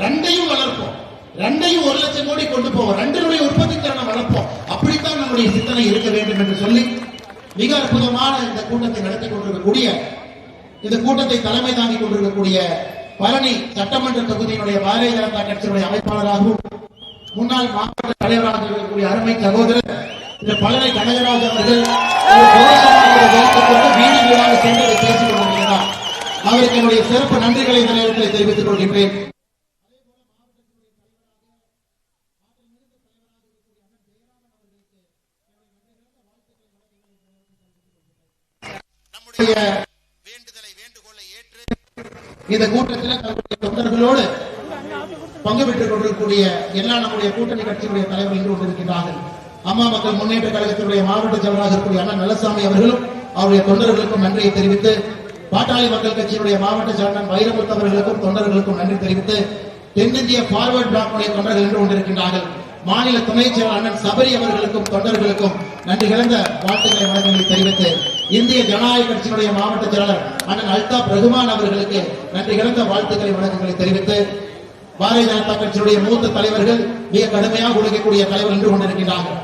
2ஐயும் வளர்ப்போம், 2ஐயும் 1 லட்சம் கோடி கொண்டு போவோம், 2னுடைய உற்பத்தி திறனை வளர்ப்போம். அப்படித்தான் நம்முடைய சிந்தனை இருக்க வேண்டும் என்று சொல்லி மிக அற்புதமான இந்த கூட்டத்தை நடத்தி கொண்டிருக்கக்கூடிய, இந்த கூட்டத்தை தலைமை தாங்கி கொண்டிருக்கக்கூடிய பழனி சட்டமன்ற தொகுதியினுடைய பாரதிய ஜனதா கட்சியினுடைய அமைப்பாளராகவும் முன்னாள் மாவட்ட தலைவராக இருக்கக்கூடிய அருமை சகோதரர் இந்த பழனி கனகராஜ் அவர்கள் வீடு வீடாக சென்று பேசிக் கொண்டிருக்கிறார். அவருக்கு என்னுடைய சிறப்பு நன்றிகளை இந்த நேரத்தில் தெரிவித்துக் கொள்கின்றேன். இந்த கூட்டத்தில் தங்களுடைய தொண்டர்களோடு பங்கு பெற்றுக் கொண்டிருக்கக்கூடிய எல்லா நம்முடைய கூட்டணி கட்சியினுடைய தலைவர் இன்று கொண்டிருக்கின்றார்கள். அம்மா மக்கள் முன்னேற்ற கழகத்தினுடைய மாவட்ட செயலராக இருக்கக்கூடிய அண்ணன் நல்லசாமி அவர்களும் அவருடைய தொண்டர்களுக்கும் நன்றியை தெரிவித்து, பாட்டாளி மக்கள் கட்சியினுடைய மாவட்ட செயலர் வைரமுத்து அவர்களுக்கும் தொண்டர்களுக்கும் நன்றி தெரிவித்து, தென்னிந்திய பார்வர்ட் பிளாக் தொண்டர்கள் இன்று கொண்டிருக்கின்றார்கள். மாநில துணை செயலர் அண்ணன் சபரி அவர்களுக்கும் தொண்டர்களுக்கும் நன்றி கலந்த வாழ்த்துக்களை வழங்கி தெரிவித்து, இந்திய ஜனநாயக கட்சியினுடைய மாவட்ட செயலர் அண்ணன் அல்தாப் ரகுமான் அவர்களுக்கு நன்றி கலந்த வாழ்த்துக்களை வழக்கங்களை தெரிவித்து, பாரதிய ஜனதா கட்சியினுடைய மூத்த தலைவர்கள் மிக கடுமையாக உழைக்கக்கூடிய தலைவர் என்று கொண்டிருக்கிறார்கள்.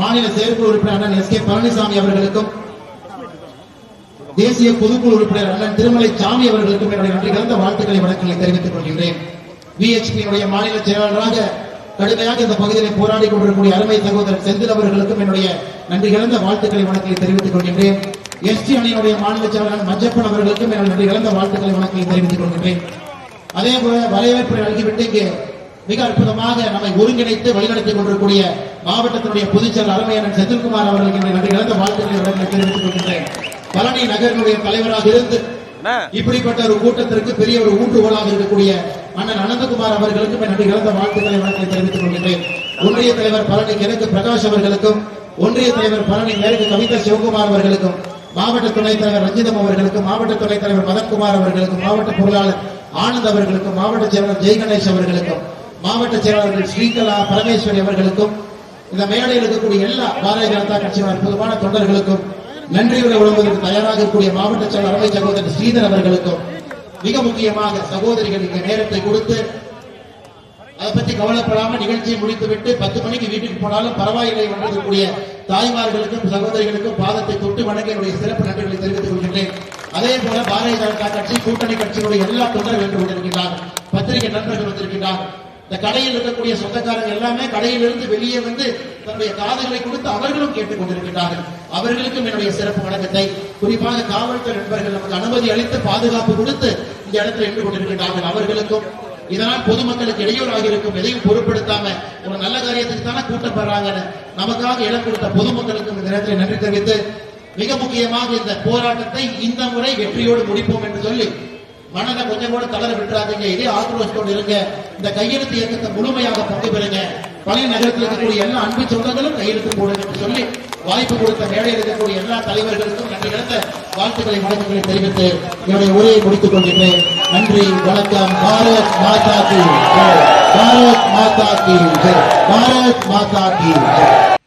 மாநில செயற்குழு உறுப்பினர் அண்ணன் எஸ் கே பழனிசாமி அவர்களுக்கும் தேசிய பொதுக்குழு உறுப்பினர் அண்ணன் திருமலை சாமி அவர்களுக்கும் என்னுடைய நன்றி கலந்த வாழ்த்துக்களை வழக்கங்களை தெரிவித்துக் கொள்கின்றேன். விஎச்பியினுடைய மாநில செயலாளராக கடுமையாக இந்த பகுதியில் போராடி கொண்டிருக்கக்கூடிய அருமை சகோதரர் செந்தில் அவர்களுக்கும் என்னுடைய நன்றி கலந்த வாழ்த்துக்களை வழக்கங்களை தெரிவித்துக் கொள்கின்றேன். எஸ்டி அணியினுடைய மாநில செயலாளர் மஞ்சப்பன் அவர்களுக்கும் என்னுடைய நன்றி கலந்த வாழ்த்துக்களை வழக்கங்களை தெரிவித்துக் கொள்கின்றேன். அதே போல வரவேற்பை நல்கிவிட்டு இங்கே மிக அற்புதமாக நம்மை ஒருங்கிணைத்து வழிநடத்திக் கொண்டிருக்கூடிய மாவட்டத்தினுடைய பொதுச்செயலர் அருமையான செந்தில்குமார் அவர்களுக்கு நன்றி கலந்த வாழ்த்துக்களை தெரிவித்துக் கொள்கின்றேன். பழனி நகரினுடைய தலைவராக இருந்து இப்படிப்பட்ட ஒரு கூட்டத்திற்கு பெரிய ஒரு ஊன்றுகோலாக இருக்கக்கூடிய அண்ணன் அனந்தகுமார் அவர்களுக்கும் நன்றி கலந்த வாழ்த்துக்களை வழக்கத்தை தெரிவித்துக் கொள்கின்றேன். ஒன்றிய தலைவர் பழனி கிழக்கு பிரகாஷ் அவர்களுக்கும், ஒன்றிய தலைவர் பழனி மேற்கு கவிதா சிவகுமார் அவர்களுக்கும், மாவட்ட துணைத் தலைவர் ரஞ்சிதம் அவர்களுக்கும், மாவட்ட துணைத் தலைவர் மதன்குமார் அவர்களுக்கும், மாவட்ட பொருளாளர் ஆனந்த் அவர்களுக்கும், மாவட்ட செயலாளர் ஜெய் கணேஷ் அவர்களுக்கும், மாவட்ட செயலாளர்கள் ஸ்ரீகலா பரமேஸ்வரி அவர்களுக்கும், இந்த மேடையில் இருக்கக்கூடிய எல்லா பாரதிய ஜனதா கட்சியின் அற்புதமான தொண்டர்களுக்கும், நன்றியுரை வழங்குவதற்கு தயாராக இருக்கக்கூடிய மாவட்ட செயலர் அருமை சகோதரர் ஸ்ரீதர் அவர்களுக்கும், மிக முக்கியமாக சகோதரிகள் இங்கே நேரத்தை கொடுத்து அதை பற்றி கவலைப்படாம நிகழ்ச்சியை முடித்துவிட்டு 10 மணிக்கு வீட்டுக்கு போனாலும் பரவாயில்லை வந்திருக்கக்கூடிய தாய்மார்களுக்கும் சகோதரிகளுக்கும் பாதத்தை தொட்டு வணங்கி என்னுடைய சிறப்பு நன்றிகளை தெரிவித்துக் கொள்கின்றேன். அதே போல பாரதிய ஜனதா கட்சி கூட்டணி கட்சியினுடைய எல்லா தொண்டர்கள் வென்று கொண்டிருக்கின்றார், பத்திரிகை நண்பர்கள் வந்திருக்கின்றார். இந்த கடையில் இருக்கக்கூடிய சொந்தக்காரங்க எல்லாமே கடையில் இருந்து வெளியே வந்து தன்னுடைய காதுகளை கொடுத்து அவர்களும் கேட்டுக் கொண்டிருக்கின்றார்கள். அவர்களுக்கும் என்னுடைய சிறப்பு வணக்கத்தை, குறிப்பாக காவல்துறை நண்பர்கள் நமக்கு அனுமதி அளித்து பாதுகாப்பு கொடுத்து இந்த இடத்தில் நின்று கொண்டிருக்கின்றார்கள். அவர்களுக்கும், இதனால் பொதுமக்களுக்கு இடையூறாக இருக்கும் எதையும் பொருட்படுத்தாம ஒரு நல்ல காரியத்துக்கு தானே கூட்டம் பெறாங்கன்னு நமக்காக இடம் கொடுத்த பொதுமக்களுக்கும் இந்த நேரத்தில் நன்றி தெரிவித்து, மிக முக்கியமாக இந்த போராட்டத்தை இந்த முறை வெற்றியோடு முடிப்போம் என்று சொல்லி மனதை கொஞ்சம் கூட தளர விட்டுறாதீங்க. இதே ஆக்ரோஷத்தோடு இருங்க. இந்த கையெழுத்து இயக்கத்தை முழுமையாக பங்கு பெறுங்க. பழைய நகரத்தில் இருக்கக்கூடிய எல்லா அன்பு சொந்தங்களும் கையெழுத்து போடுங்க என்று சொல்லி வாய்ப்பு கொடுத்த மேடையில் இருக்கக்கூடிய எல்லா தலைவர்களுக்கும் நன்றி கலந்த வாழ்த்துக்களை வணக்கங்களை தெரிவித்து என்னுடைய உரையை முடித்துக் கொள்கின்றேன். நன்றி, வணக்கம். பாரத் மாதா கி ஜெய். பாரத் மாதா கி ஜெய். பாரத் மாதா கி ஜெய்.